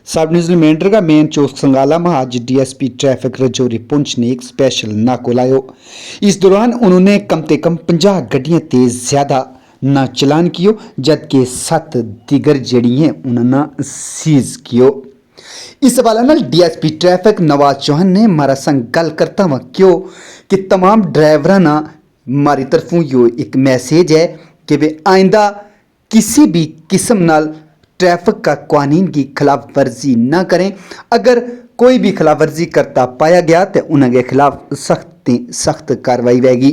सब न्यूज़ मेंढर का मेन चौक संगाला में आज डीएसपी ट्रैफिक रजौरी पुंछ ने एक स्पेशल नाको लायो। इस दौरान उन्होंने कम से कम 50 गड्डियां तेज ज्यादा ना चलान कियो, जबकि 7 दिगर जड़ी हैं उन्होंने सीज कियो। इस हवाले नाल डीएसपी ट्रैफिक नवाज चौहान ने हमारा संग गल करता हुआ क्यों कि तमाम ड्राइवरां ना हमारी तरफों यो एक मैसेज है कि वे आइंदा किसी भी किस्म नाल ट्रैफिक का कानून की खिलाफ वर्जी न करें। अगर कोई भी खिलाफ वर्जी करता पाया गया तो उनके खिलाफ सख्त कार्रवाई होगी।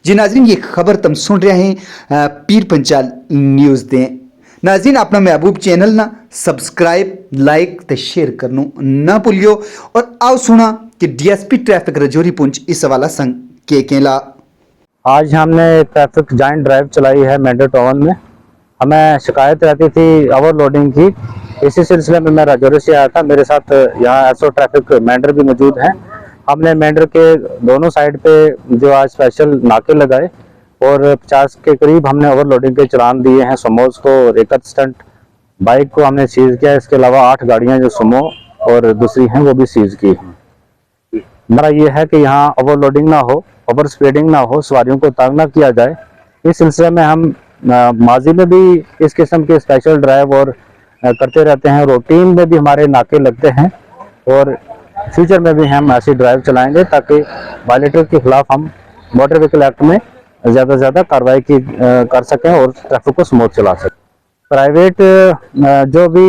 जी नाजरीन, ये खबर तुम सुन रहे हैं पीर पंचाल न्यूज़ दे। नाजरीन, अपना महबूब चैनल ना सब्सक्राइब लाइक ते शेयर करना ना भूलियो। और आओ सुना कि डीएसपी ट्रैफिक रजौरी पुंछ इस हवाला संग के ला। आज हमने ट्रैफिक जॉइंट ड्राइव चलाई है मेंढर टाउन में। हमें शिकायत रहती थी ओवरलोडिंग की। इसी सिलसिले में मैं राजौरी से आया था। मेरे साथ यहाँ एसओ ट्रैफिक मेंढर भी मौजूद हैं। हमने मेंढर के दोनों साइड पे जो आज स्पेशल नाके लगाए और 50 के करीब हमने ओवरलोडिंग के चलान दिए हैं। सुमोज को और एक स्टंट बाइक को हमने सीज किया। इसके अलावा 8 गाड़ियाँ जो सुमो और दूसरी हैं वो भी सीज की हैं। हमारा ये है कि यहाँ ओवरलोडिंग ना हो, ओवर स्पीडिंग ना हो, सवारियों को तंग ना किया जाए। इस सिलसिले में हम माजी में भी इस किस्म के स्पेशल ड्राइव और करते रहते हैं। रूटीन में भी हमारे नाके लगते हैं और फ्यूचर में भी हम ऐसी ड्राइव चलाएंगे ताकि वायलेटर के खिलाफ हम मोटर व्हीकल एक्ट में ज़्यादा से ज़्यादा कार्रवाई कर सकें और ट्रैफिक को स्मूथ चला सकें। प्राइवेट जो भी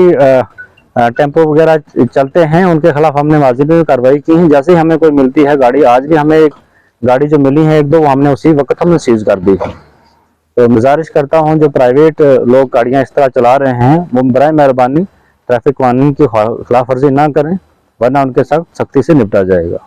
टेम्पो वगैरह चलते हैं उनके खिलाफ हमने माजी में भी कार्रवाई की है। जैसे ही हमें कोई मिलती है गाड़ी, आज भी हमें एक गाड़ी जो मिली है एक दो, वो हमने उसी वक्त हमने सीज कर दी है। तो गुजारिश करता हूं जो प्राइवेट लोग गाड़ियां इस तरह चला रहे हैं वो बराए मेहरबानी ट्रैफिक कानून की खिलाफ वर्जी ना करें, वरना उनके साथ सख्ती से निपटा जाएगा।